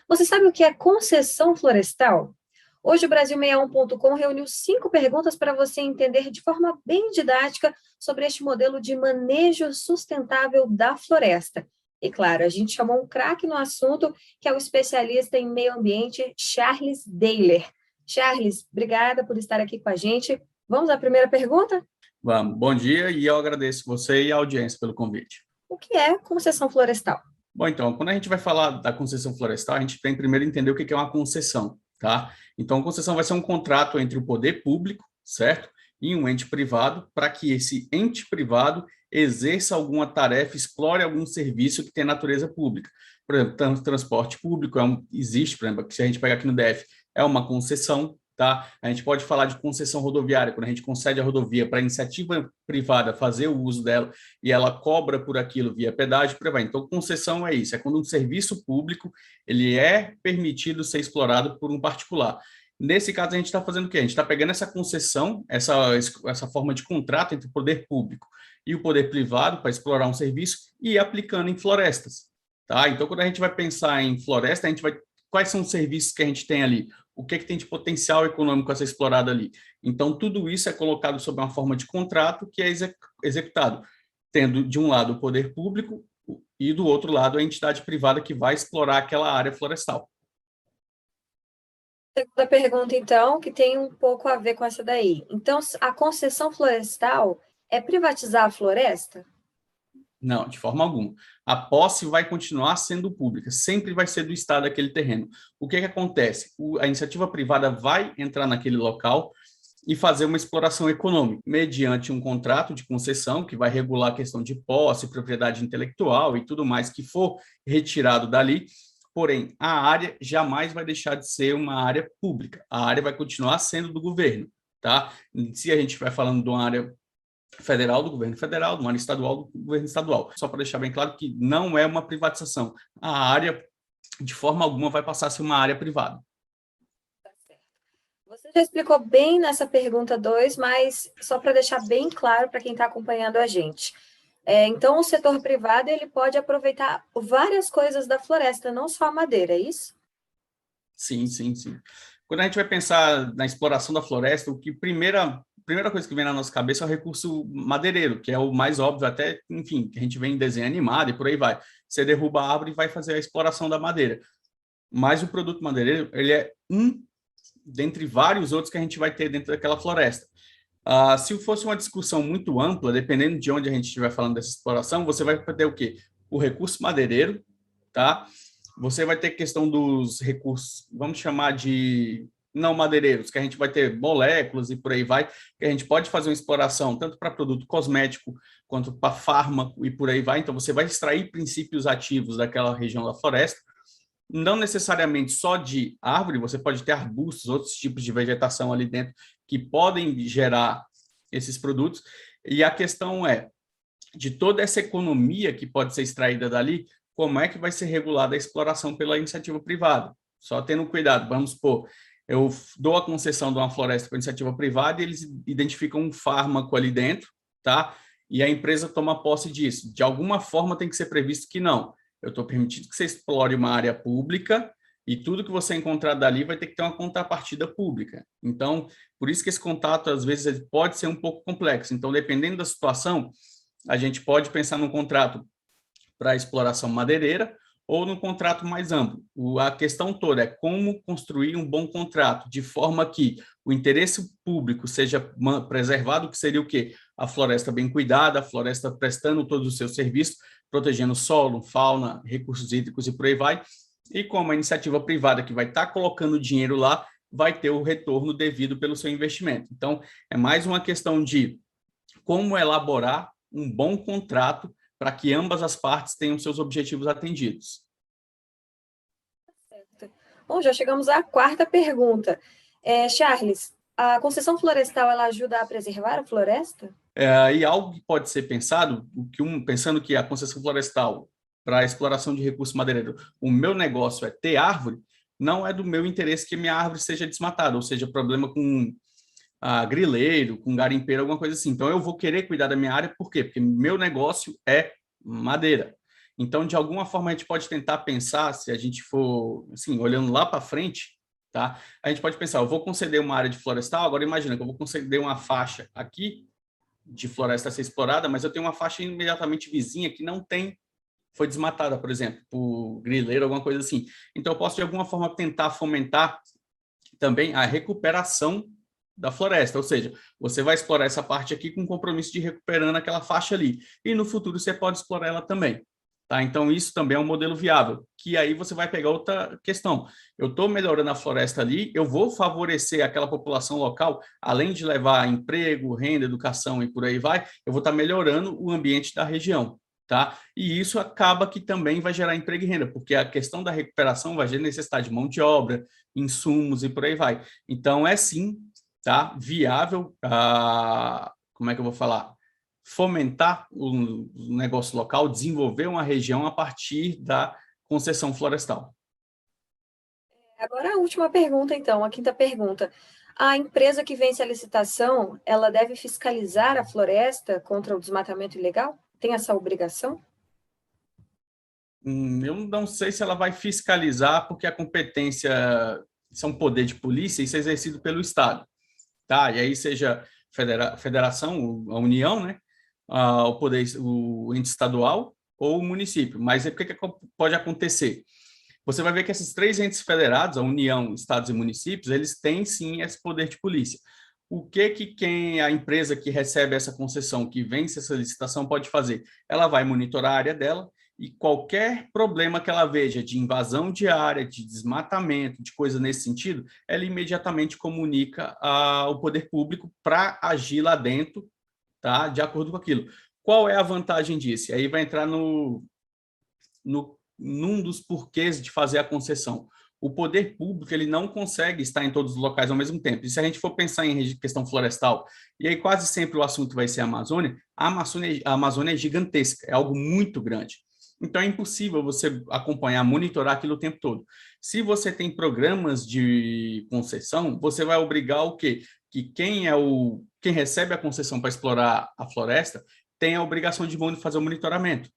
Você sabe o que é concessão florestal? Hoje o Brasil61.com reuniu 5 perguntas para você entender de forma bem didática sobre este modelo de manejo sustentável da floresta. E claro, a gente chamou um craque no assunto, que é o especialista em meio ambiente, Charles Deiler. Charles, obrigada por estar aqui com a gente. Vamos à primeira pergunta? Vamos. Bom dia e eu agradeço você e a audiência pelo convite. O que é concessão florestal? Bom, então, quando a gente vai falar da concessão florestal, a gente tem primeiro entender o que é uma concessão, tá? Então, a concessão vai ser um contrato entre o poder público, certo? E um ente privado, para que esse ente privado exerça alguma tarefa, explore algum serviço que tem natureza pública. Por exemplo, transporte público existe, por exemplo, se a gente pegar aqui no DF, é uma concessão, tá? A gente pode falar de concessão rodoviária, quando a gente concede a rodovia para a iniciativa privada fazer o uso dela e ela cobra por aquilo via pedágio, por aí vai. Então, concessão é isso, é quando um serviço público ele é permitido ser explorado por um particular. Nesse caso, a gente está fazendo o quê? A gente está pegando essa concessão, essa forma de contrato entre o poder público e o poder privado para explorar um serviço e aplicando em florestas. Tá? Então, quando a gente vai pensar em floresta, a gente vai... Quais são os serviços que a gente tem ali? O que tem de potencial econômico a ser explorado ali? Então, tudo isso é colocado sob uma forma de contrato que é executado, tendo de um lado o poder público e do outro lado a entidade privada que vai explorar aquela área florestal. Segunda pergunta, então, que tem um pouco a ver com essa daí. Então, a concessão florestal é privatizar a floresta? Não, de forma alguma. A posse vai continuar sendo pública, sempre vai ser do Estado aquele terreno. O que acontece? A iniciativa privada vai entrar naquele local e fazer uma exploração econômica, mediante um contrato de concessão que vai regular a questão de posse, propriedade intelectual e tudo mais que for retirado dali. Porém, a área jamais vai deixar de ser uma área pública. A área vai continuar sendo do governo, tá? Se a gente vai falando de uma área federal, do governo federal, de uma área estadual, do governo estadual. Só para deixar bem claro que não é uma privatização. A área, de forma alguma, vai passar a ser uma área privada. Você já explicou bem nessa pergunta 2, mas só para deixar bem claro para quem está acompanhando a gente. Então, o setor privado ele pode aproveitar várias coisas da floresta, não só a madeira, é isso? Sim, sim, sim. Quando a gente vai pensar na exploração da floresta, o que primeira coisa que vem na nossa cabeça é o recurso madeireiro, que é o mais óbvio, até, enfim, que a gente vê em desenho animado e por aí vai. Você derruba a árvore e vai fazer a exploração da madeira. Mas o produto madeireiro, ele é um dentre vários outros que a gente vai ter dentro daquela floresta. Se fosse uma discussão muito ampla, dependendo de onde a gente estiver falando dessa exploração, você vai ter o quê? O recurso madeireiro, tá? Você vai ter questão dos recursos, vamos chamar de não madeireiros, que a gente vai ter moléculas e por aí vai, que a gente pode fazer uma exploração tanto para produto cosmético quanto para fármaco e por aí vai. Então, você vai extrair princípios ativos daquela região da floresta, não necessariamente só de árvore, você pode ter arbustos, outros tipos de vegetação ali dentro que podem gerar esses produtos. E a questão é, de toda essa economia que pode ser extraída dali, como é que vai ser regulada a exploração pela iniciativa privada? Só tendo cuidado, vamos supor, eu dou a concessão de uma floresta para iniciativa privada e eles identificam um fármaco ali dentro, tá? E a empresa toma posse disso. De alguma forma tem que ser previsto que não. Eu estou permitindo que você explore uma área pública e tudo que você encontrar dali vai ter que ter uma contrapartida pública. Então, por isso que esse contato, às vezes, pode ser um pouco complexo. Então, dependendo da situação, a gente pode pensar num contrato para exploração madeireira ou num contrato mais amplo. A questão toda é como construir um bom contrato, de forma que o interesse público seja preservado, que seria o quê? A floresta bem cuidada, a floresta prestando todos os seus serviços, protegendo solo, fauna, recursos hídricos e por aí vai. E como a iniciativa privada que vai estar colocando dinheiro lá, vai ter o retorno devido pelo seu investimento. Então, é mais uma questão de como elaborar um bom contrato para que ambas as partes tenham seus objetivos atendidos. Bom, já chegamos à quarta pergunta. Charles, a concessão florestal ela ajuda a preservar a floresta? E algo que pode ser pensado, pensando que a concessão florestal para a exploração de recurso madeireiro, o meu negócio é ter árvore, não é do meu interesse que minha árvore seja desmatada, ou seja, problema com grileiro, com garimpeiro, alguma coisa assim. Então, eu vou querer cuidar da minha área, por quê? Porque meu negócio é madeira. Então, de alguma forma, a gente pode tentar pensar, se a gente for, assim, olhando lá para frente, tá? A gente pode pensar, eu vou conceder uma área de florestal, agora imagina que eu vou conceder uma faixa aqui de floresta a ser explorada, mas eu tenho uma faixa imediatamente vizinha que não tem, foi desmatada, por exemplo, por grileiro, alguma coisa assim. Então, eu posso, de alguma forma, tentar fomentar também a recuperação da floresta, ou seja, você vai explorar essa parte aqui com o compromisso de recuperando aquela faixa ali, e no futuro você pode explorar ela também. Tá? Então, isso também é um modelo viável, que aí você vai pegar outra questão. Eu estou melhorando a floresta ali, eu vou favorecer aquela população local, além de levar emprego, renda, educação e por aí vai, eu vou estar melhorando o ambiente da região. Tá? E isso acaba que também vai gerar emprego e renda, porque a questão da recuperação vai gerar necessidade de mão de obra, insumos e por aí vai. Então, é sim, tá, viável, como é que eu vou falar? Fomentar o negócio local, desenvolver uma região a partir da concessão florestal. Agora a última pergunta, então, a quinta pergunta. A empresa que vence a licitação, ela deve fiscalizar a floresta contra o desmatamento ilegal? Tem essa obrigação? Eu não sei se ela vai fiscalizar, porque a competência, isso é um poder de polícia, isso é exercido pelo Estado, tá? E aí seja federação, a União, né? O poder, o ente estadual ou o município. Mas o que pode acontecer? Você vai ver que esses três entes federados, a União, estados e municípios, eles têm sim esse poder de polícia. O que a empresa que recebe essa concessão, que vence essa licitação, pode fazer? Ela vai monitorar a área dela e qualquer problema que ela veja de invasão de área, de desmatamento, de coisa nesse sentido, ela imediatamente comunica ao poder público para agir lá dentro, tá? De acordo com aquilo. Qual é a vantagem disso? Aí vai entrar num dos porquês de fazer a concessão. O poder público ele não consegue estar em todos os locais ao mesmo tempo. E se a gente for pensar em questão florestal, e aí quase sempre o assunto vai ser a Amazônia é gigantesca, é algo muito grande. Então é impossível você acompanhar, monitorar aquilo o tempo todo. Se você tem programas de concessão, você vai obrigar o quê? Que quem recebe a concessão para explorar a floresta tem a obrigação de fazer o monitoramento.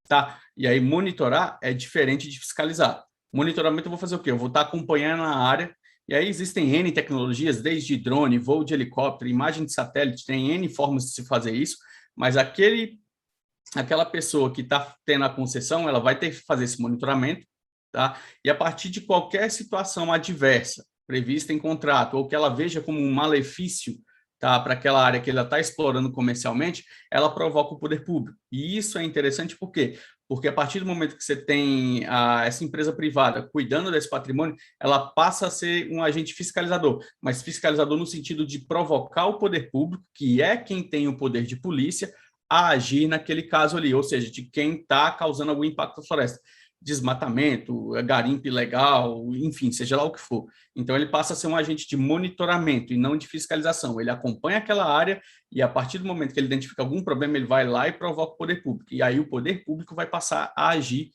Tá? E aí monitorar é diferente de fiscalizar. Monitoramento eu vou fazer o quê? Eu vou estar acompanhando a área, e aí existem N tecnologias, desde drone, voo de helicóptero, imagem de satélite, tem N formas de se fazer isso, mas aquela pessoa que está tendo a concessão, ela vai ter que fazer esse monitoramento, tá? E a partir de qualquer situação adversa prevista em contrato, ou que ela veja como um malefício, tá, para aquela área que ela está explorando comercialmente, ela provoca o poder público. E isso é interessante por quê? Porque a partir do momento que você tem essa empresa privada cuidando desse patrimônio, ela passa a ser um agente fiscalizador, mas fiscalizador no sentido de provocar o poder público, que é quem tem o poder de polícia, a agir naquele caso ali, ou seja, de quem está causando algum impacto na floresta. Desmatamento, garimpo ilegal, enfim, seja lá o que for. Então, ele passa a ser um agente de monitoramento e não de fiscalização. Ele acompanha aquela área e, a partir do momento que ele identifica algum problema, ele vai lá e provoca o poder público. E aí o poder público vai passar a agir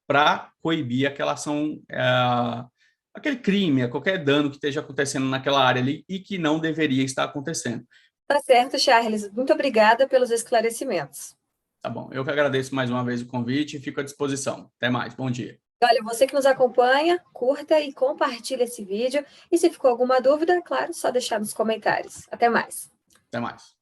para coibir aquela ação, aquele crime, qualquer dano que esteja acontecendo naquela área ali e que não deveria estar acontecendo. Tá certo, Charles. Muito obrigada pelos esclarecimentos. Tá bom, eu que agradeço mais uma vez o convite e fico à disposição. Até mais, bom dia. Olha, você que nos acompanha, curta e compartilha esse vídeo. E se ficou alguma dúvida, claro, só deixar nos comentários. Até mais. Até mais.